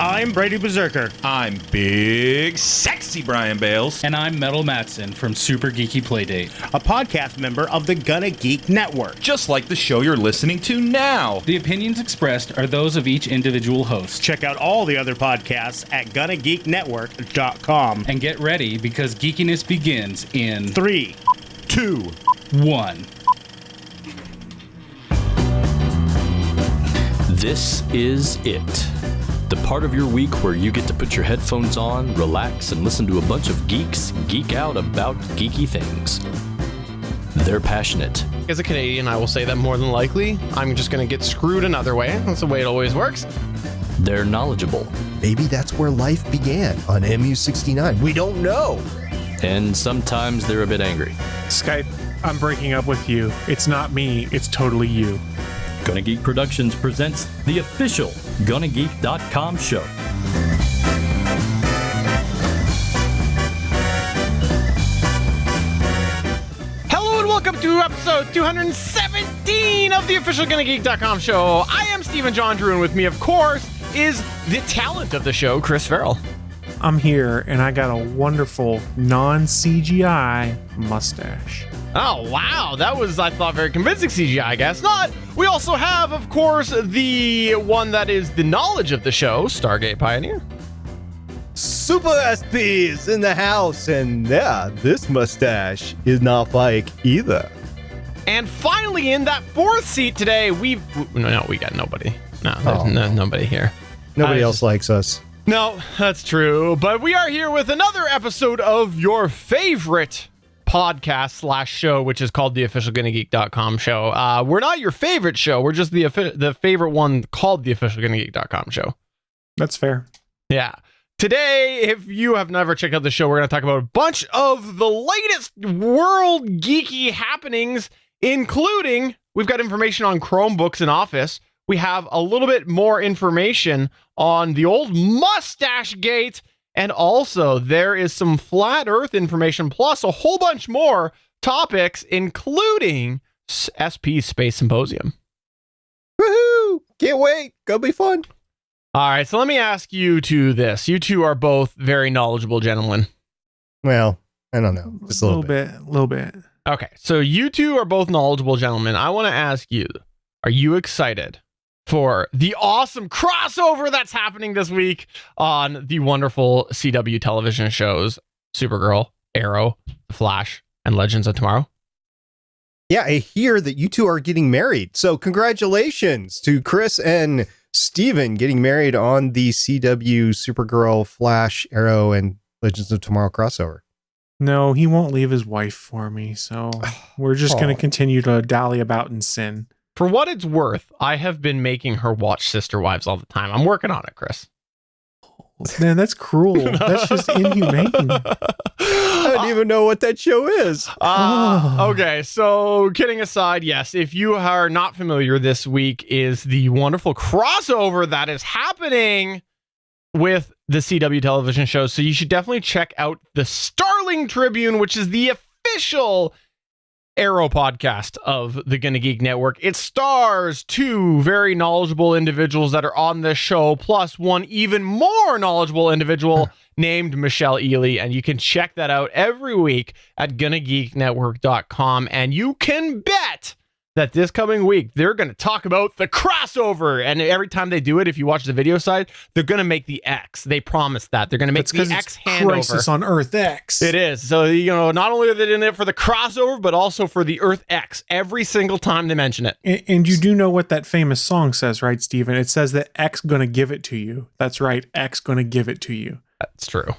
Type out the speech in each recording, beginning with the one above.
I'm Brady Berserker. I'm Big Sexy Brian Bales. And I'm Metal Matson from Super Geeky Playdate, a podcast member of the Gonna Geek Network. Just like the show you're listening to now. The opinions expressed are those of each individual host. Check out all the other podcasts at GonnaGeekNetwork.com. And get ready, because geekiness begins in 3, 2, 1. This is it. The part of your week where you get to put your headphones on, relax, and listen to a bunch of geeks geek out about geeky things. They're passionate. As a Canadian, I will say that more than likely, I'm just going to get screwed another way. That's the way it always works. They're knowledgeable. Maybe that's where life began, on MU-69. We don't know. And sometimes they're a bit angry. Skype, I'm breaking up with you. It's not me, it's totally you. Gonna Geek Productions presents the official GonnaGeek.com show. Hello and welcome to episode 217 of the official GonnaGeek.com show. I am Stephen John Drew, and with me, of course, is the talent of the show, Chris Farrell. I'm here, and I got a wonderful non-CGI mustache. Oh, wow. That was, I thought, very convincing CGI, I guess. Not. We also have, of course, the one that is the knowledge of the show, Stargate Pioneer. Super SP is in the house, and yeah, this mustache is not fake either. And finally, in that fourth seat today, we got nobody. No, there's nobody here. Nobody else likes us. No, that's true. But we are here with another episode of your favorite podcast / show, which is called the official GonnaGeek.com show. We're not your favorite show. We're just the favorite one called the official GonnaGeek.com show. That's fair. Yeah. Today, if you have never checked out the show, we're going to talk about a bunch of the latest world geeky happenings, including we've got information on Chromebooks in Office. We have a little bit more information on the old Moustache-gate. And also, there is some flat Earth information, plus a whole bunch more topics, including SP Space Symposium. Woohoo! Can't wait. Gonna be fun. All right, so let me ask you two this. You two are both very knowledgeable gentlemen. Well, I don't know. Just a little bit. A little bit. Okay, so you two are both knowledgeable gentlemen. I want to ask you, are you excited for the awesome crossover that's happening this week on the wonderful CW television shows Supergirl, Arrow, The Flash, and Legends of Tomorrow? Yeah, I hear that you two are getting married. So congratulations to Chris and Steven getting married on the CW Supergirl, Flash, Arrow, and Legends of Tomorrow crossover. No, he won't leave his wife for me, so we're just going to continue to dally about in sin. For what it's worth, I have been making her watch Sister Wives all the time. I'm working on it, Chris. Man, that's cruel. That's just inhumane. I don't even know what that show is. Okay, so kidding aside, yes, if you are not familiar, this week is the wonderful crossover that is happening with the CW television show. So you should definitely check out the Starling Tribune, which is the official Arrow podcast of the Gonna Geek Network. It stars two very knowledgeable individuals that are on this show, plus one even more knowledgeable individual named Michelle Ely, and you can check that out every week at GonnaGeekNetwork.com, and you can bet that this coming week they're going to talk about the crossover, and every time they do it, if you watch the video side, they're going to make the X. They promised that. They're going to make the X handover. Crisis on Earth X. It is. So, not only are they in it for the crossover, but also for the Earth X every single time they mention it. And you do know what that famous song says, right, Stephen? It says that X gonna give it to you. That's right. X gonna give it to you. That's true.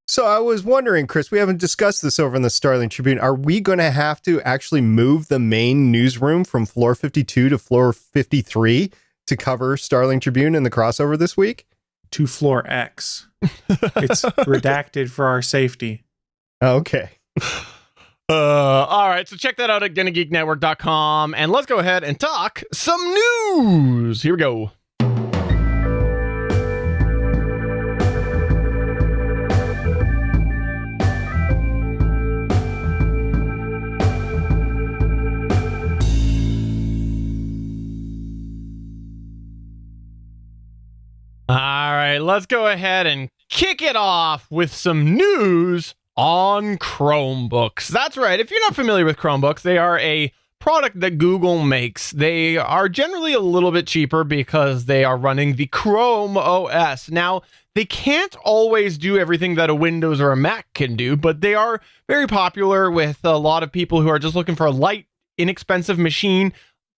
So I was wondering, Chris, we haven't discussed this over in the Starling Tribune. Are we going to have to actually move the main newsroom from floor 52 to floor 53 to cover Starling Tribune in the crossover this week? To floor X. It's redacted for our safety. Okay. All right, so check that out at GonnaGeekNetwork.com, and let's go ahead and talk some news. Here we go. All right, let's go ahead and kick it off with some news on Chromebooks. That's right. If you're not familiar with Chromebooks, they are a product that Google makes. They are generally a little bit cheaper because they are running the Chrome OS. Now, they can't always do everything that a Windows or a Mac can do, but they are very popular with a lot of people who are just looking for a light, inexpensive machine.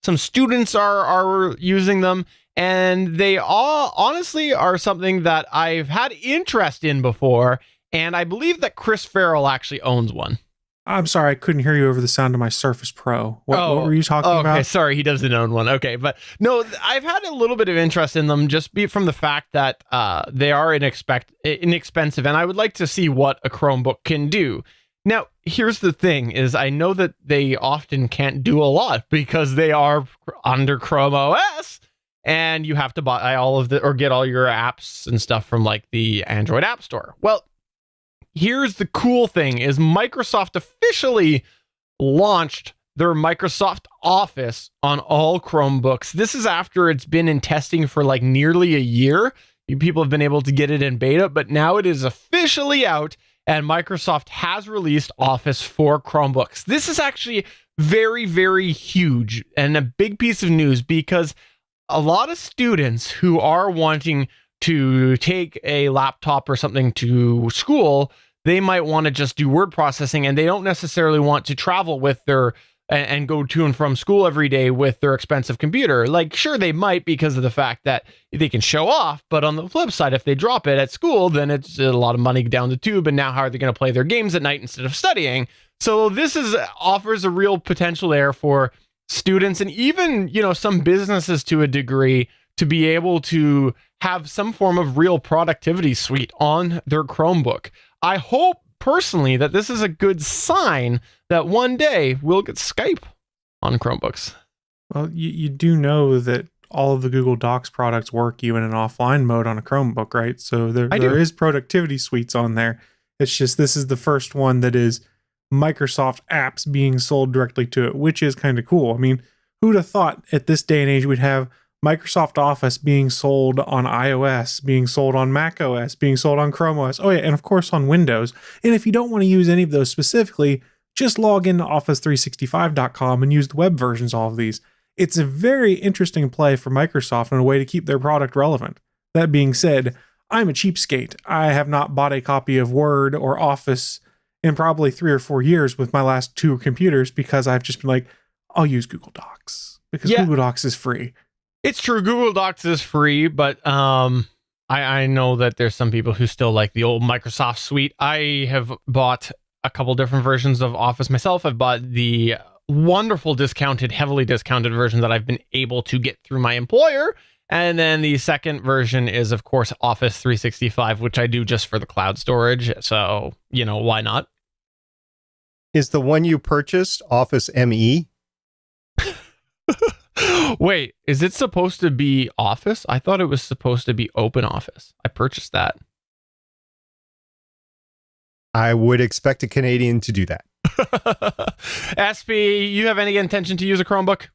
Some students are using them, and they all honestly are something that I've had interest in before, and I believe that Chris Farrell actually owns one. I'm sorry, I couldn't hear you over the sound of my Surface Pro. What were you talking about? Okay, sorry, he doesn't own one. Okay, but no, I've had a little bit of interest in them just from the fact that they are inexpensive, and I would like to see what a Chromebook can do. Now, here's the thing, is I know that they often can't do a lot because they are under Chrome OS, and you have to buy all of or get all your apps and stuff from like the Android App Store. Well, here's the cool thing is Microsoft officially launched their Microsoft Office on all Chromebooks. This is after it's been in testing for like nearly a year. People have been able to get it in beta, but now it is officially out, and Microsoft has released Office for Chromebooks. This is actually very, very huge and a big piece of news because a lot of students who are wanting to take a laptop or something to school, they might want to just do word processing, and they don't necessarily want to travel with their and go to and from school every day with their expensive computer. Like, sure, they might because of the fact that they can show off, but on the flip side, if they drop it at school, then it's a lot of money down the tube, and now how are they going to play their games at night instead of studying? So this offers a real potential there for students and even, some businesses to a degree to be able to have some form of real productivity suite on their Chromebook. I hope personally that this is a good sign that one day we'll get Skype on Chromebooks. Well, you do know that all of the Google Docs products work even in offline mode on a Chromebook, right? So there is productivity suites on there. It's just this is the first one that is Microsoft apps being sold directly to it, which is kind of cool. I mean, who'd have thought at this day and age we'd have Microsoft Office being sold on iOS, being sold on Mac OS, being sold on Chrome OS, and of course on Windows. And if you don't want to use any of those specifically, just log into Office365.com and use the web versions of all of these. It's a very interesting play for Microsoft and a way to keep their product relevant. That being said, I'm a cheapskate. I have not bought a copy of Word or Office in probably 3 or 4 years with my last 2 computers because I've just been like, I'll use Google Docs because Google Docs is free. It's true. Google Docs is free, but I know that there's some people who still like the old Microsoft suite. I have bought a couple different versions of Office myself. I've bought the wonderful heavily discounted version that I've been able to get through my employer. And then the second version is, of course, Office 365, which I do just for the cloud storage. So, why not? Is the one you purchased Office ME? Wait, is it supposed to be Office? I thought it was supposed to be Open Office. I purchased that. I would expect a Canadian to do that. SP, you have any intention to use a Chromebook?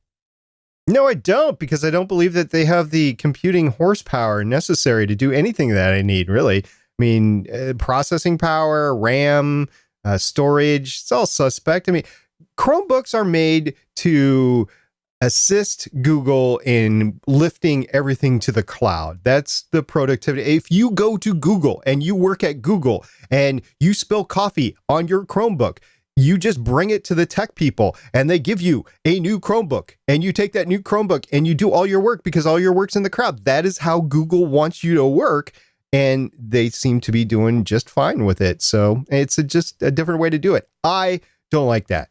No, I don't, because I don't believe that they have the computing horsepower necessary to do anything that I need, really. I mean, processing power, RAM, storage, it's all suspect. I mean, Chromebooks are made to assist Google in lifting everything to the cloud. That's the productivity. If you go to Google and you work at Google and you spill coffee on your Chromebook, you just bring it to the tech people and they give you a new Chromebook, and you take that new Chromebook and you do all your work because all your work's in the cloud. That is how Google wants you to work, and they seem to be doing just fine with it. So it's just a different way to do it. I don't like that.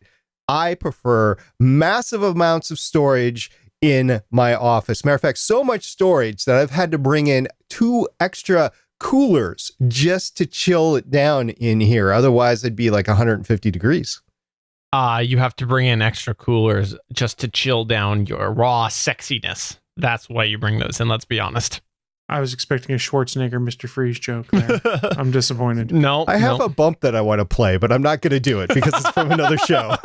I prefer massive amounts of storage in my office. Matter of fact, so much storage that I've had to bring in 2 extra coolers just to chill it down in here. Otherwise, it'd be like 150 degrees. You have to bring in extra coolers just to chill down your raw sexiness. That's why you bring those in, let's be honest. I was expecting a Schwarzenegger Mr. Freeze joke there. I'm disappointed. No, I have a bump that I want to play, but I'm not going to do it because it's from another show.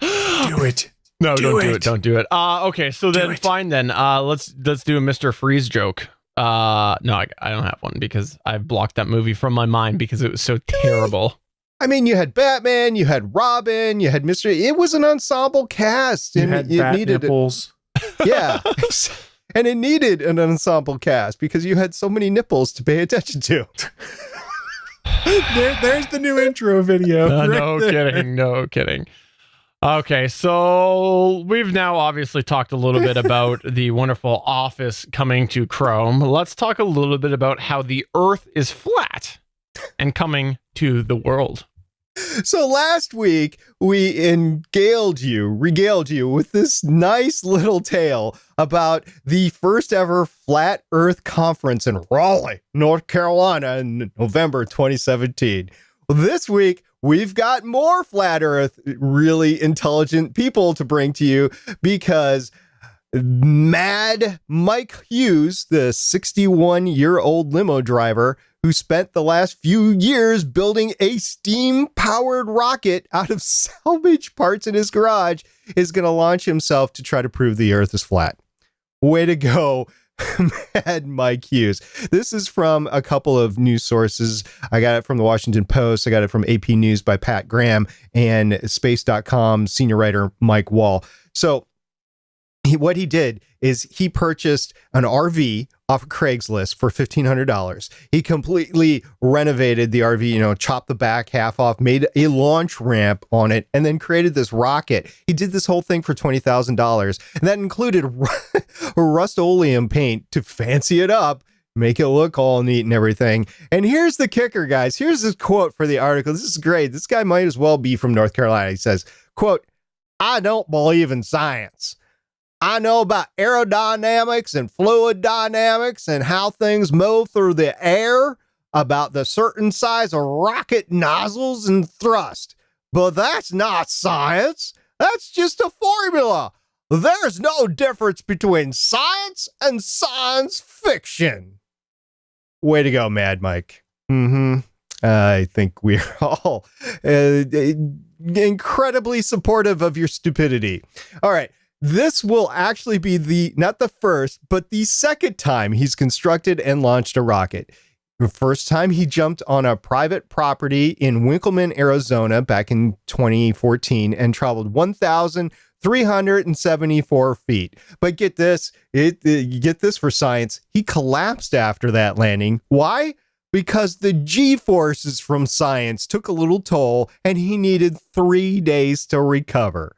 Do it. No, don't do it. Don't do it. Okay, so then fine then. Let's do a Mr. Freeze joke. No, I don't have one because I've blocked that movie from my mind because it was so terrible. I mean, you had Batman, you had Robin, you had Mr. It was an ensemble cast, You and had it bat needed nipples. yeah, and it needed an ensemble cast because you had so many nipples to pay attention to. There's the new intro video. No kidding. No kidding. Okay, so we've now obviously talked a little bit about the wonderful Office coming to Chrome. Let's talk a little bit about how the Earth is flat and coming to the world. So last week, we regaled you with this nice little tale about the first ever Flat Earth Conference in Raleigh, North Carolina in November 2017. Well, this week, we've got more Flat Earth, really intelligent people to bring to you because Mad Mike Hughes, the 61-year-old limo driver who spent the last few years building a steam-powered rocket out of salvage parts in his garage, is going to launch himself to try to prove the Earth is flat. Way to go, Mad Mike Hughes. This is from a couple of news sources. I got it from the Washington Post. I got it from AP News by Pat Graham and Space.com senior writer Mike Wall. So what he did is he purchased an RV off of Craigslist for $1,500. He completely renovated the RV, chopped the back half off, made a launch ramp on it, and then created this rocket. He did this whole thing for $20,000. And that included Rust-Oleum paint to fancy it up, make it look all neat and everything. And here's the kicker, guys. Here's this quote for the article. This is great. This guy might as well be from North Carolina. He says, quote, "I don't believe in science. I know about aerodynamics and fluid dynamics and how things move through the air, about the certain size of rocket nozzles and thrust. But that's not science. That's just a formula. There's no difference between science and science fiction." Way to go, Mad Mike. I think we're all incredibly supportive of your stupidity. All right. This will actually be not the first, but the second time he's constructed and launched a rocket. The first time he jumped on a private property in Winkleman, Arizona back in 2014 and traveled 1,374 feet. But get this, get this for science. He collapsed after that landing. Why? Because the G-forces from science took a little toll and he needed 3 days to recover.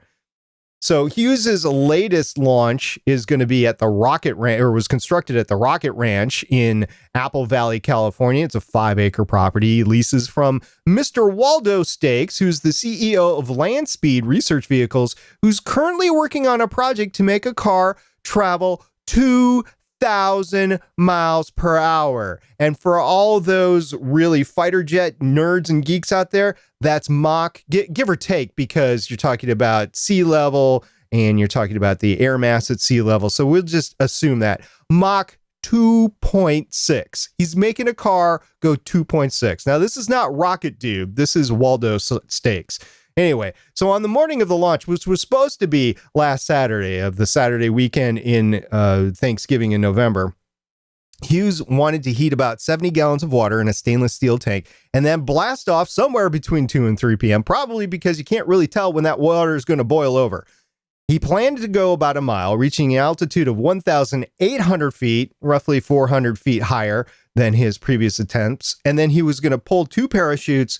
So Hughes's latest launch is going to be at the Rocket Ranch, or was constructed at the Rocket Ranch in Apple Valley, California. It's a 5-acre property. He leases from Mr. Waldo Stakes, who's the CEO of Landspeed Research Vehicles, who's currently working on a project to make a car travel 2,000 miles per hour. And for all those really fighter jet nerds and geeks out there, that's Mach, give or take, because you're talking about sea level and you're talking about the air mass at sea level. So we'll just assume that Mach 2.6. He's making a car go 2.6. Now, this is not Rocket Dude. This is Waldo Stakes. Anyway, so on the morning of the launch, which was supposed to be last Saturday of the Saturday weekend in Thanksgiving in November, Hughes wanted to heat about 70 gallons of water in a stainless steel tank and then blast off somewhere between 2 and 3 p.m., probably because you can't really tell when that water is going to boil over. He planned to go about a mile, reaching an altitude of 1,800 feet, roughly 400 feet higher than his previous attempts, and then he was going to pull 2 parachutes.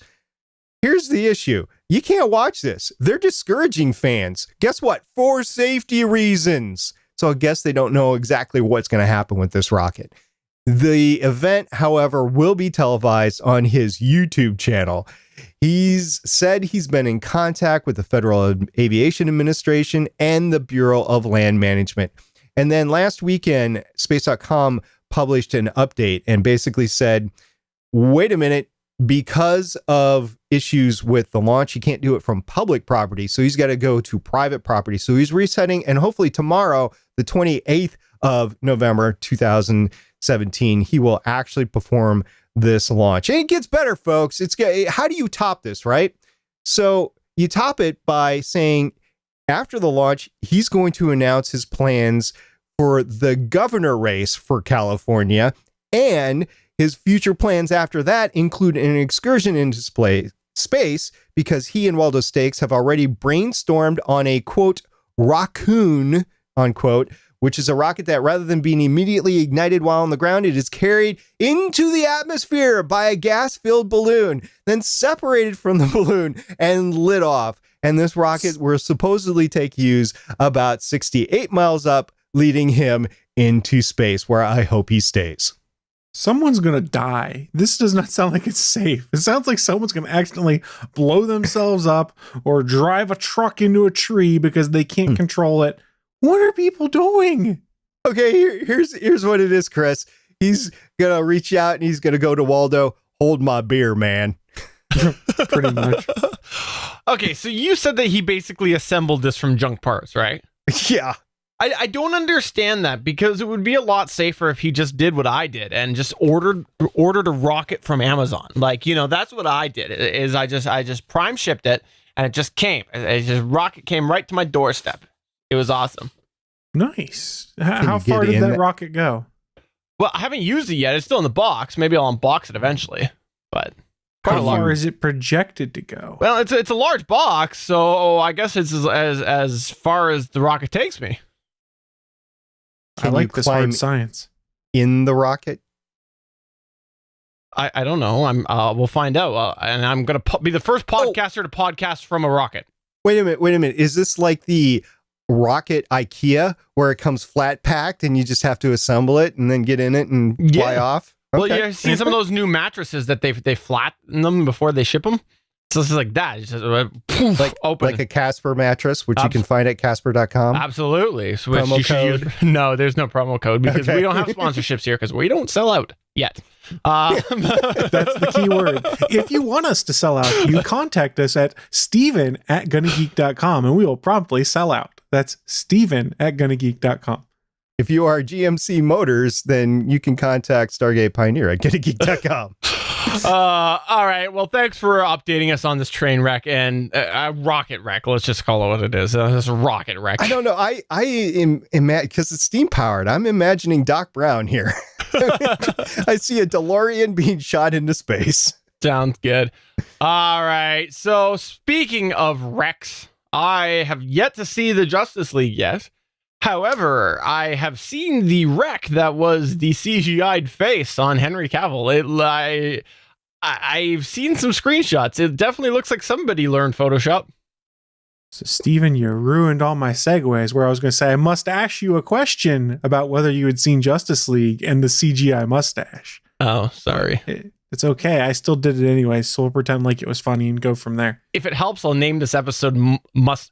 Here's the issue. You can't watch this. They're discouraging fans. Guess what? For safety reasons. So I guess they don't know exactly what's going to happen with this rocket. The event, however, will be televised on his YouTube channel. He's said he's been in contact with the Federal Aviation Administration and the Bureau of Land Management. And then last weekend, Space.com published an update and basically said, wait a minute, because of issues with the launch, he can't do it from public property. So he's got to go to private property. So he's resetting, and hopefully tomorrow, the 28th of November, 2017, he will actually perform this launch. And it gets better, folks. How do you top this, right? So you top it by saying after the launch, he's going to announce his plans for the governor race for California, and his future plans after that include an excursion into space because he and Waldo Stakes have already brainstormed on a, quote, raccoon, unquote, which is a rocket that rather than being immediately ignited while on the ground, it is carried into the atmosphere by a gas-filled balloon, then separated from the balloon and lit off. And this rocket will supposedly take Hughes about 68 miles up, leading him into space, where I hope he stays. Someone's going to die. This does not sound like it's safe. It sounds like someone's going to accidentally blow themselves up or drive a truck into a tree because they can't control it. What are people doing? Okay, here's what it is, Chris. He's going to reach out and he's going to go to Waldo, hold my beer, man. Pretty much. Okay, so you said that he basically assembled this from junk parts, right? Yeah. I don't understand that, because it would be a lot safer if he just did what I did and just ordered a rocket from Amazon. Like, you know, that's what I did. Is I just prime shipped it and it just came. Rocket came right to my doorstep. It was awesome. Nice. How far did that rocket go? Well, I haven't used it yet. It's still in the box. Maybe I'll unbox it eventually. But how far is it projected to go? Well, it's a large box, so I guess it's as far as the rocket takes me. I like this hard science. In the rocket? I don't know. We'll find out. And I'm gonna be the first podcaster to podcast from a rocket. Wait a minute. Is this like the rocket IKEA where it comes flat packed and you just have to assemble it and then get in it and fly off? Okay. Well, you've seen some of those new mattresses that they flatten them before they ship them. So it's like that. It's just poof, open. Like a Casper mattress, which you can find at Casper.com. Absolutely. So promo code? No, there's no promo code because we don't have sponsorships here because we don't sell out yet. That's the key word. If you want us to sell out, you contact us at steven@gonnageek.com and we will promptly sell out. That's steven@gonnageek.com. If you are GMC Motors, then you can contact Stargate Pioneer at gonnageek.com. All right. Well, thanks for updating us on this train wreck and rocket wreck. Let's just call it what it is. It's a rocket wreck. I don't know. I am because it's steam powered. I'm imagining Doc Brown here. I see a DeLorean being shot into space. Sounds good. All right. So speaking of wrecks, I have yet to see the Justice League yet. However, I have seen the wreck that was the CGI'd face on Henry Cavill. I've seen some screenshots. It definitely looks like somebody learned Photoshop. So, Steven, you ruined all my segues where I was going to say, I must ask you a question about whether you had seen Justice League and the CGI mustache. Oh, sorry. It's okay. I still did it anyway, so we'll pretend like it was funny and go from there. If it helps, I'll name this episode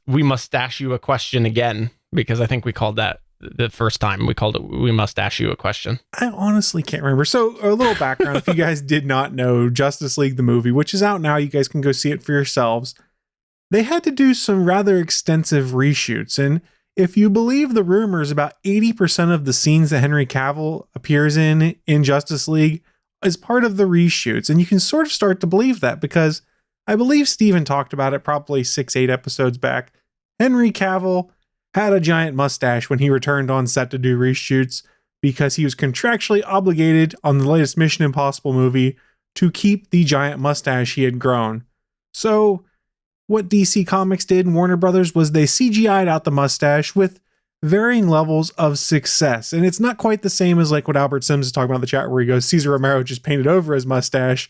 We Must Ask You a Question Again, because I think we called that the first time. We called it We Must Ask You a Question. I honestly can't remember. So a little background, if you guys did not know, Justice League the movie, which is out now, you guys can go see it for yourselves. They had to do some rather extensive reshoots, and if you believe the rumors, about 80% of the scenes that Henry Cavill appears in Justice League is part of the reshoots, and you can sort of start to believe that because I believe Steven talked about it probably 6-8 episodes back. Henry Cavill had a giant mustache when he returned on set to do reshoots because he was contractually obligated on the latest Mission Impossible movie to keep the giant mustache he had grown. So what DC Comics did and Warner Brothers was they CGI'd out the mustache with varying levels of success. And it's not quite the same as like what Albert Sims is talking about in the chat where he goes, Cesar Romero just painted over his mustache.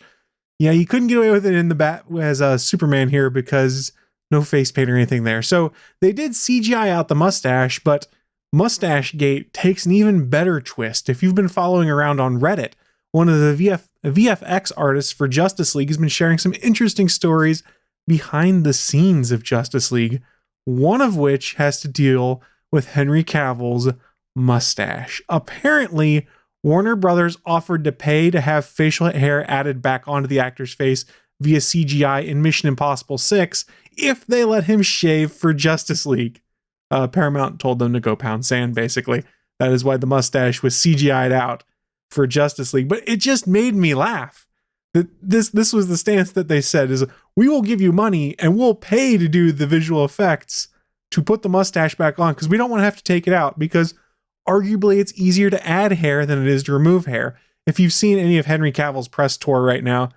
Yeah, you couldn't get away with it in the bat as a Superman here because no face paint or anything there. So they did CGI out the mustache, but Moustache-gate takes an even better twist. If you've been following around on Reddit, one of the VFX artists for Justice League has been sharing some interesting stories behind the scenes of Justice League, one of which has to deal with Henry Cavill's mustache. Apparently, Warner Brothers offered to pay to have facial hair added back onto the actor's face via CGI in Mission Impossible 6 if they let him shave for Justice League. Paramount told them to go pound sand, basically. That is why the mustache was CGI'd out for Justice League. But it just made me laugh. This was the stance that they said is, we will give you money and we'll pay to do the visual effects to put the mustache back on because we don't want to have to take it out because arguably it's easier to add hair than it is to remove hair. If you've seen any of Henry Cavill's press tour right now,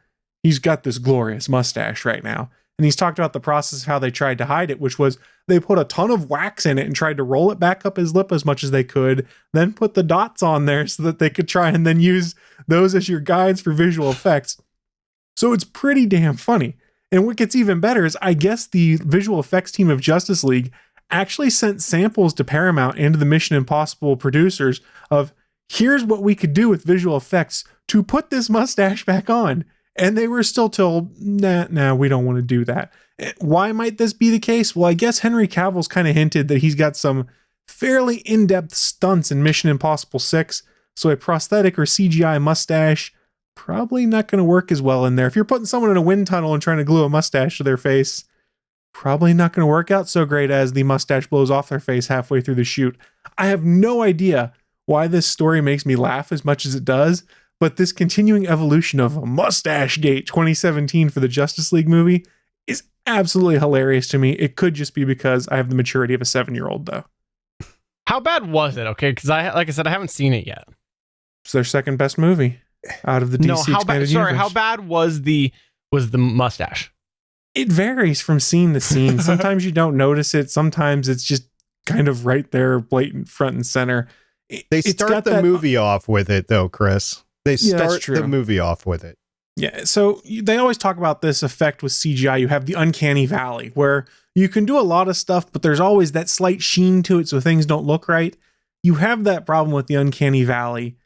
he's got this glorious mustache right now. And he's talked about the process of how they tried to hide it, which was they put a ton of wax in it and tried to roll it back up his lip as much as they could, then put the dots on there so that they could try and then use those as your guides for visual effects. So it's pretty damn funny. And what gets even better is I guess the visual effects team of Justice League actually sent samples to Paramount and to the Mission Impossible producers of here's what we could do with visual effects to put this mustache back on. And they were still told, nah, we don't want to do that. Why might this be the case? Well, I guess Henry Cavill's kind of hinted that he's got some fairly in-depth stunts in Mission Impossible 6. So a prosthetic or CGI mustache probably not going to work as well in there. If you're putting someone in a wind tunnel and trying to glue a mustache to their face, probably not going to work out so great as the mustache blows off their face halfway through the shoot. I have no idea why this story makes me laugh as much as it does, but this continuing evolution of Moustache-gate 2017 for the Justice League movie is absolutely hilarious to me. It could just be because I have the maturity of a 7-year-old, though. How bad was it? Okay, because like I said, I haven't seen it yet. It's their second best movie out of the DC expanded universe. How bad was the mustache? It varies from scene to scene. Sometimes you don't notice it. Sometimes it's just kind of right there, blatant front and center. They start the movie off with it, though, Chris. They start the movie off with it. Yeah, so they always talk about this effect with CGI. You have the uncanny valley, where you can do a lot of stuff, but there's always that slight sheen to it, so things don't look right. You have that problem with the uncanny valley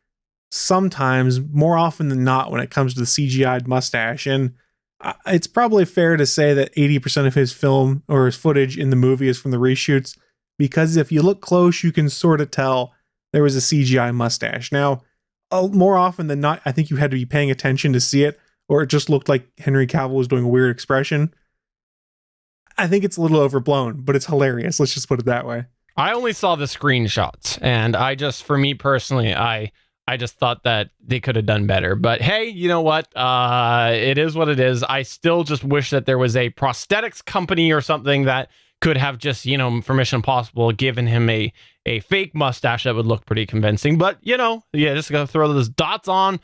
sometimes, more often than not, when it comes to the CGI'd mustache. And it's probably fair to say that 80% of his film or his footage in the movie is from the reshoots, because if you look close, you can sort of tell there was a CGI mustache. Now, more often than not, I think you had to be paying attention to see it, or it just looked like Henry Cavill was doing a weird expression. I think it's a little overblown, but it's hilarious. Let's just put it that way. I only saw the screenshots, and for me personally, I just thought that they could have done better. But hey, you know what? It is what it is. I still just wish that there was a prosthetics company or something that could have just, for Mission Impossible, given him a fake mustache that would look pretty convincing. But, just gotta throw those dots on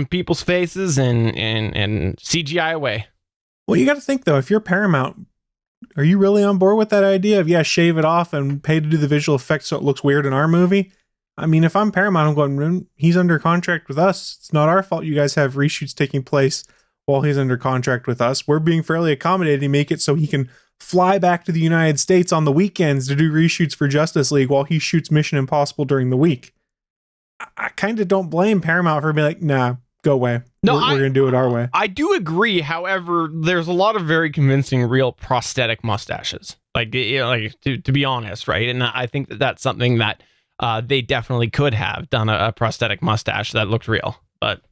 people's faces and CGI away. Well, you got to think, though, if you're Paramount, are you really on board with that idea of, shave it off and pay to do the visual effects so it looks weird in our movie? I mean, if I'm Paramount, I'm going, he's under contract with us. It's not our fault you guys have reshoots taking place while he's under contract with us. We're being fairly accommodating to make it so he can fly back to the United States on the weekends to do reshoots for Justice League while he shoots Mission Impossible during the week. I kind of don't blame Paramount for being like, nah, go away. No, we're going to do it our way. I do agree. However, there's a lot of very convincing real prosthetic mustaches. To be honest, right? And I think that's something that they definitely could have done a prosthetic mustache that looked real. But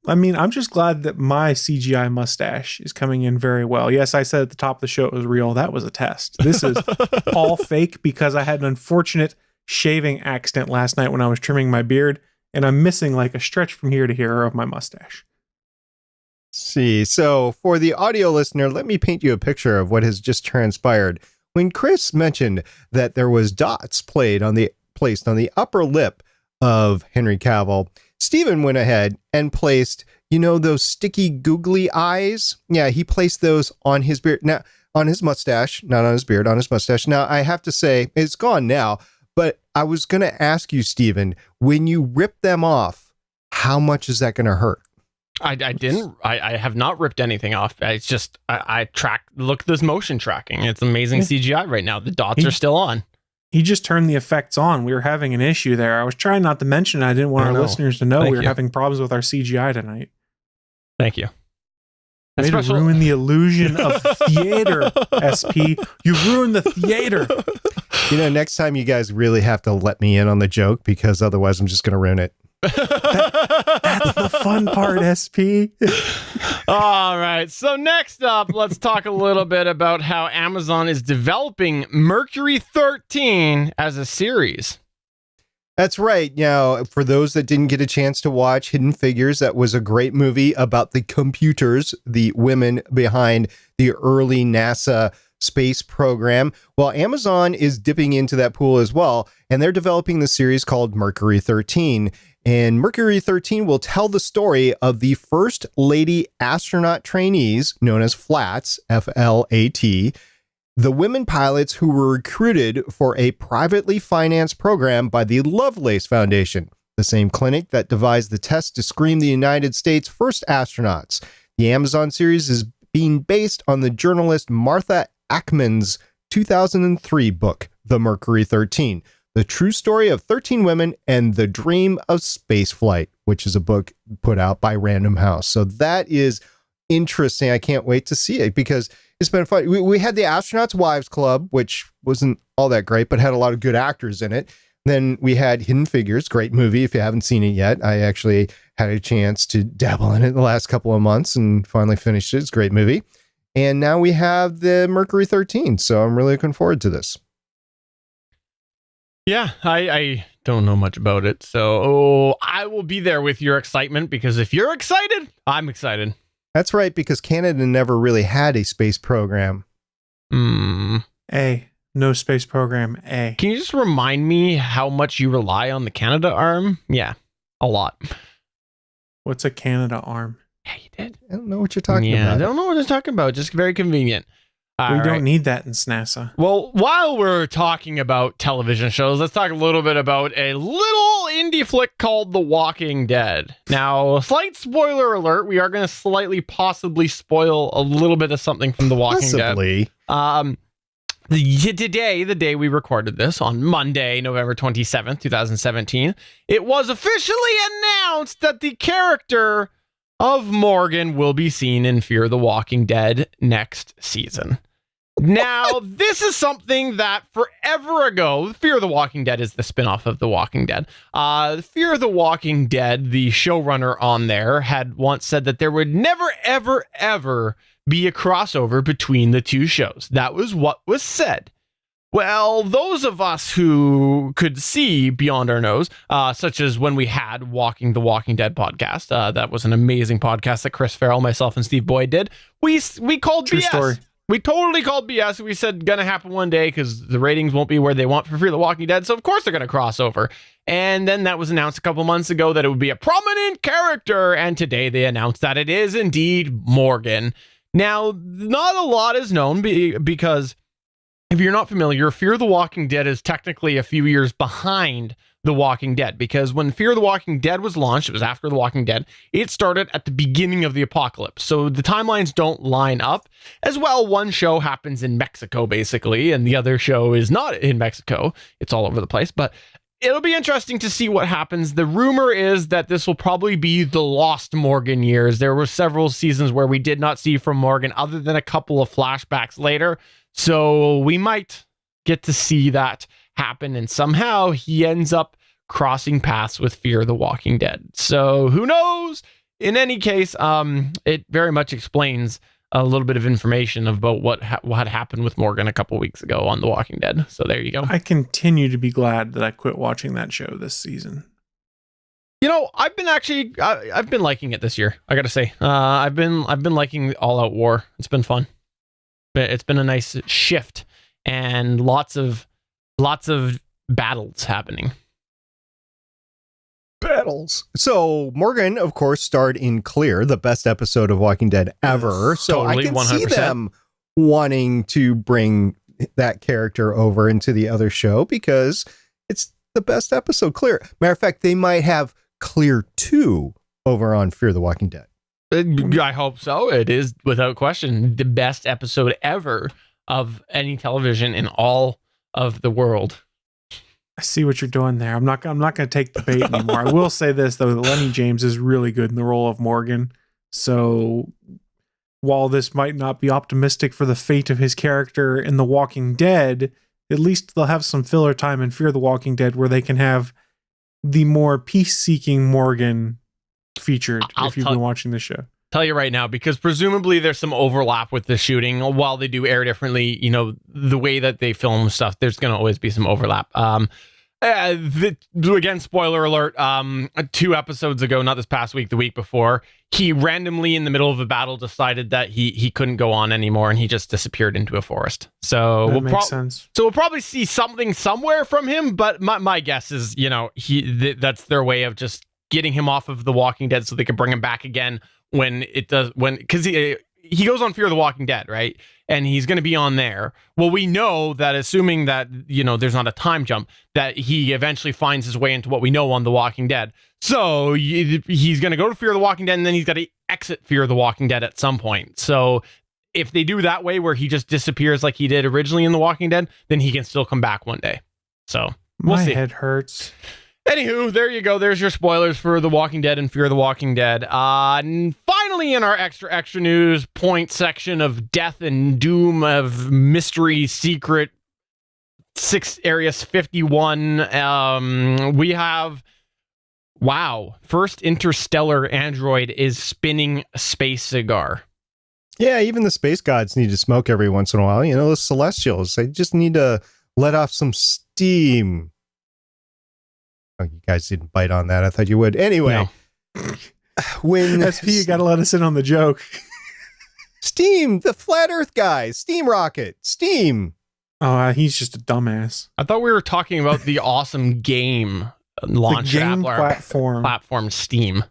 I mean, I'm just glad that my CGI mustache is coming in very well. Yes, I said at the top of the show it was real. That was a test. This is all fake because I had an unfortunate shaving accident last night when I was trimming my beard, and I'm missing like a stretch from here to here of my mustache. See, so for the audio listener, let me paint you a picture of what has just transpired. When Chris mentioned that there was dots placed on the upper lip of Henry Cavill, Steven went ahead and placed, those sticky googly eyes. Yeah, he placed those on his beard. Now, on his mustache, not on his beard, on his mustache. Now, I have to say, it's gone now, but I was going to ask you, Steven, when you rip them off, how much is that going to hurt? I didn't. I have not ripped anything off. It's just, look at this motion tracking. It's amazing CGI right now. The dots are still on. He just turned the effects on. We were having an issue there. I was trying not to mention it. I didn't want our listeners to know we were having problems with our CGI tonight. Thank you. Way to ruin the illusion of theater, SP. You ruined the theater. Next time you guys really have to let me in on the joke, because otherwise I'm just going to ruin it. That's the fun part, SP. All right. So next up, let's talk a little bit about how Amazon is developing Mercury 13 as a series. That's right. Now, for those that didn't get a chance to watch Hidden Figures, that was a great movie about the computers, the women behind the early NASA space program. Well, Amazon is dipping into that pool as well, and they're developing the series called Mercury 13. And Mercury 13 will tell the story of the first lady astronaut trainees, known as FLATs, F-L-A-T, the women pilots who were recruited for a privately financed program by the Lovelace Foundation, the same clinic that devised the test to screen the United States' first astronauts. The Amazon series is being based on the journalist Martha Ackman's 2003 book, The Mercury 13, The True Story of 13 Women and the Dream of Spaceflight, which is a book put out by Random House. So that is interesting. I can't wait to see it because it's been fun. We had the Astronauts Wives Club, which wasn't all that great, but had a lot of good actors in it. Then we had Hidden Figures, great movie. If you haven't seen it yet, I actually had a chance to dabble in it the last couple of months and finally finished it. It's a great movie. And now we have the Mercury 13. So I'm really looking forward to this. Yeah, I don't know much about it. So I will be there with your excitement because if you're excited, I'm excited. That's right, because Canada never really had a space program. No space program. Can you just remind me how much you rely on the Canada arm? Yeah, a lot. What's a Canada arm? Yeah, you did. I don't know what you're talking Yeah, about. I don't know what you're talking about. Just very convenient. We don't need that in SNASA. Well, while we're talking about television shows, let's talk a little bit about a little indie flick called The Walking Dead. Now, slight spoiler alert, we are going to slightly possibly spoil a little bit of something from The Walking Dead. Today, the day we recorded this, on Monday, November 27th, 2017, it was officially announced that the character of Morgan will be seen in Fear the Walking Dead next season. Now, this is something that forever ago, Fear the Walking Dead is the spinoff of The Walking Dead. Fear the Walking Dead, the showrunner on there, had once said that there would never, ever, ever be a crossover between the two shows. That was what was said. Well, those of us who could see beyond our nose, such as when we had Walking the Walking Dead podcast, that was an amazing podcast that Chris Farrell, myself, and Steve Boyd did. We called True BS. story. We totally called BS. We said gonna happen one day because the ratings won't be where they want for Fear the Walking Dead. So of course they're gonna cross over. And then that was announced a couple months ago that it would be a prominent character. And today they announced that it is indeed Morgan. Now, not a lot is known because if you're not familiar, Fear the Walking Dead is technically a few years behind The Walking Dead, because when Fear the Walking Dead was launched, it was after The Walking Dead, it started at the beginning of the apocalypse. So the timelines don't line up. As well, one show happens in Mexico, basically, and the other show is not in Mexico. It's all over the place, but it'll be interesting to see what happens. The rumor is that this will probably be the lost Morgan years. There were several seasons where we did not see from Morgan other than a couple of flashbacks later. So we might get to see that happen, and somehow he ends up crossing paths with Fear the Walking Dead. So who knows? In any case, it very much explains a little bit of information about what had happened with Morgan a couple weeks ago on The Walking Dead. So there you go. I continue to be glad that I quit watching that show this season. You know, I've been liking it this year. I gotta say, I've been liking All Out War. It's been fun. It's been a nice shift and lots of battles happening. Battles. So Morgan, of course, starred in Clear, the best episode of Walking Dead ever. So Totally, I can 100%. see them wanting to bring that character over into the other show because it's the best episode, Clear. Matter of fact, they might have Clear 2 over on Fear the Walking Dead. I hope so. It is, without question, the best episode ever of any television in all of the world. I see what you're doing there. I'm not going to take the bait anymore. I will say this, though, that Lenny James is really good in the role of Morgan. So while this might not be optimistic for the fate of his character in The Walking Dead, at least they'll have some filler time in Fear the Walking Dead where they can have the more peace-seeking Morgan featured if you've been watching the show. Tell you right now, because presumably there's some overlap with the shooting. While they do air differently, you know, the way that they film stuff, there's going to always be some overlap. Again, spoiler alert, 2 episodes ago, not this past week, the week before, he randomly in the middle of a battle decided that he couldn't go on anymore, and he just disappeared into a forest. So that makes sense. So we'll probably see something somewhere from him, but my guess is, that's their way of just getting him off of The Walking Dead so they can bring him back again because he goes on Fear the Walking Dead, right? And he's going to be on there. Well, we know that assuming that, there's not a time jump, that he eventually finds his way into what we know on The Walking Dead. So he's going to go to Fear the Walking Dead, and then he's got to exit Fear the Walking Dead at some point. So if they do that way where he just disappears like he did originally in The Walking Dead, then he can still come back one day. So we'll see. My head hurts. Anywho, there you go. There's your spoilers for The Walking Dead and Fear the Walking Dead. And finally, in our extra news point section of death and doom of mystery secret 6 Areas 51, we have, first interstellar android is spinning a space cigar. Yeah, even the space gods need to smoke every once in a while. The Celestials, they just need to let off some steam. Oh, you guys didn't bite on that. I thought you would. Anyway, when SP, you got to let us in on the joke. Steam, the flat Earth guy, Steam Rocket, Steam. Oh, he's just a dumbass. I thought we were talking about the awesome game launch the game app platform Steam.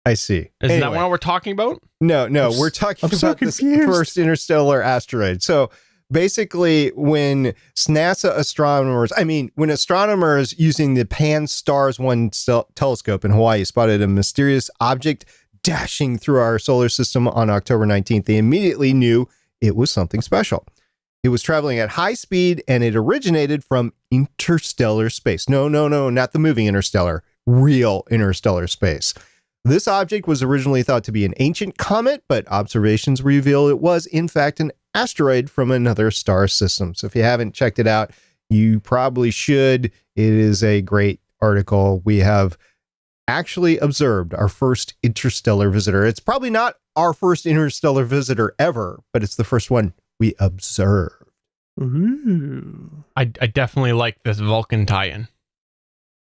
I see. Isn't that what we're talking about? No, we're talking about this first interstellar asteroid. So basically, when astronomers using the Pan-STARRS 1 telescope in Hawaii spotted a mysterious object dashing through our solar system on October 19th, they immediately knew it was something special. It was traveling at high speed, and it originated from interstellar space. No, not the movie Interstellar, real interstellar space. This object was originally thought to be an ancient comet, but observations reveal it was, in fact, an asteroid from another star system. So if you haven't checked it out, you probably should. It is a great article. We have actually observed our first interstellar visitor. It's probably not our first interstellar visitor ever, but it's the first one we observed. Ooh. I definitely like this Vulcan tie-in.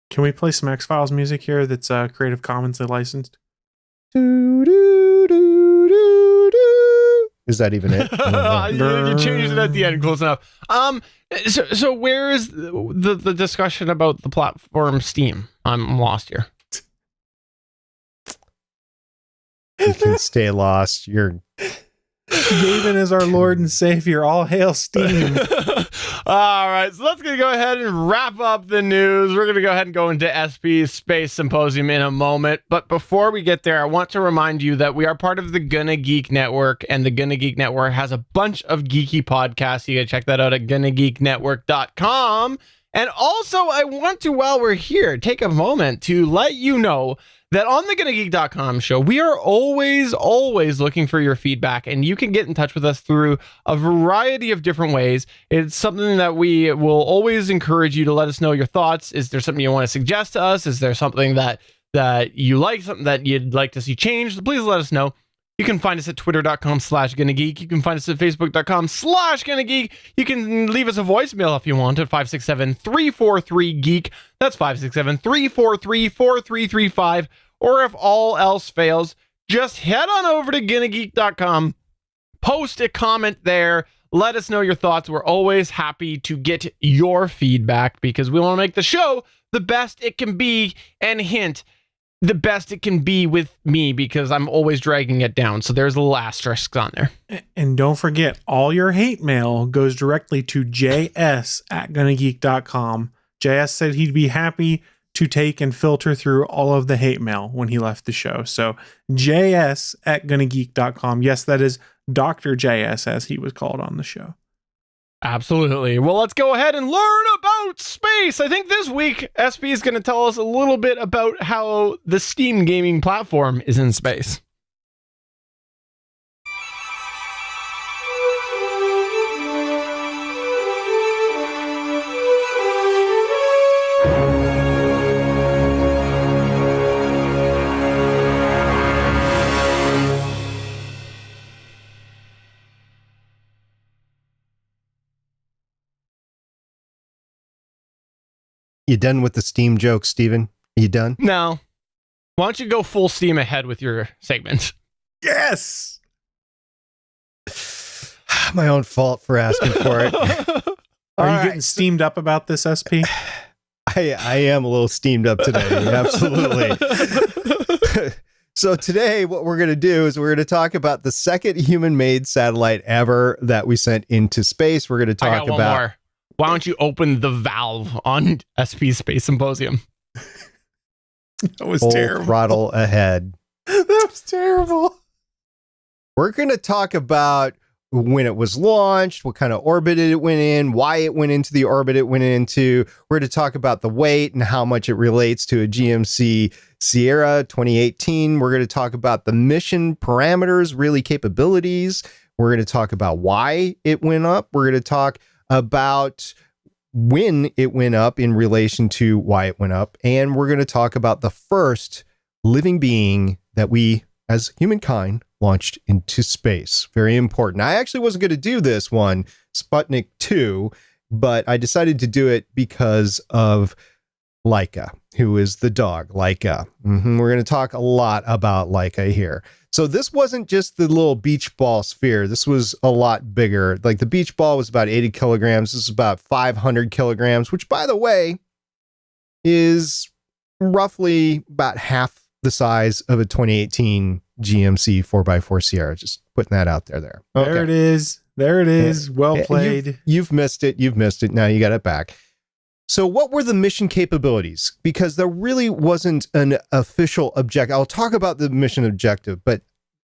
Can we play some X-Files music here that's Creative Commons licensed? Is that even it? You changed it at the end. Close enough. So where is the discussion about the platform Steam? I'm lost here. You can stay lost. You're David is our Lord and Savior. All hail Steam. All right, so let's go ahead and wrap up the news. We're going to go ahead and go into SP's Space Symposium in a moment. But before we get there, I want to remind you that we are part of the Gonna Geek Network, and the Gonna Geek Network has a bunch of geeky podcasts. You can check that out at GonnaGeekNetwork.com. And also, I want to, while we're here, take a moment to let you know that on the GonnaGeek.com show, we are always looking for your feedback, and you can get in touch with us through a variety of different ways. It's something that we will always encourage you to let us know your thoughts. Is there something you want to suggest to us? Is there something that you like, something that you'd like to see changed? Please let us know. You can find us at twitter.com/GonnaGeek. You can find us at facebook.com/GonnaGeek. You can leave us a voicemail if you want at 567-343-GEEK. That's 567-343-4335. Or if all else fails, just head on over to GonnaGeek.com. Post a comment there. Let us know your thoughts. We're always happy to get your feedback because we want to make the show the best it can be. And hint, the best it can be with me because I'm always dragging it down. So there's a little asterisk on there. And don't forget, all your hate mail goes directly to js@GonnaGeek.com. JS said he'd be happy to take and filter through all of the hate mail when he left the show. So js@GonnaGeek.com. Yes, that is Dr. JS, as he was called on the show. Absolutely. Well, let's go ahead and learn about space. I think this week, SP is going to tell us a little bit about how the Steam gaming platform is in space. You done with the steam joke, Steven? You done? No. Why don't you go full steam ahead with your segment? Yes! My own fault for asking for it. Are you getting steamed up about this, SP? I am a little steamed up today. Absolutely. So today, what we're going to do is we're going to talk about the second human-made satellite ever that we sent into space. We're going to talk about... more. Why don't you open the valve on SP's Space Symposium? That was full terrible. throttle ahead. That was terrible. We're going to talk about when it was launched, what kind of orbit it went in, why it went into the orbit it went into. We're going to talk about the weight and how much it relates to a GMC Sierra 2018. We're going to talk about the mission parameters, really capabilities. We're going to talk about why it went up. We're going to talk about when it went up in relation to why it went up. And we're going to talk about the first living being that we, as humankind, launched into space. Very important. I actually wasn't going to do this one, Sputnik 2, but I decided to do it because of Laika, who is the dog, Laika. We're going to talk a lot about Laika here. So this wasn't just the little beach ball sphere. This was a lot bigger. Like the beach ball was about 80 kilograms. This is about 500 kilograms, which, by the way, is roughly about half the size of a 2018 GMC 4x4 Sierra. Just putting that out there. Okay. There it is. There it is. Well played. You've missed it. You've missed it. Now you got it back. So what were the mission capabilities? Because there really wasn't an official objective. I'll talk about the mission objective, but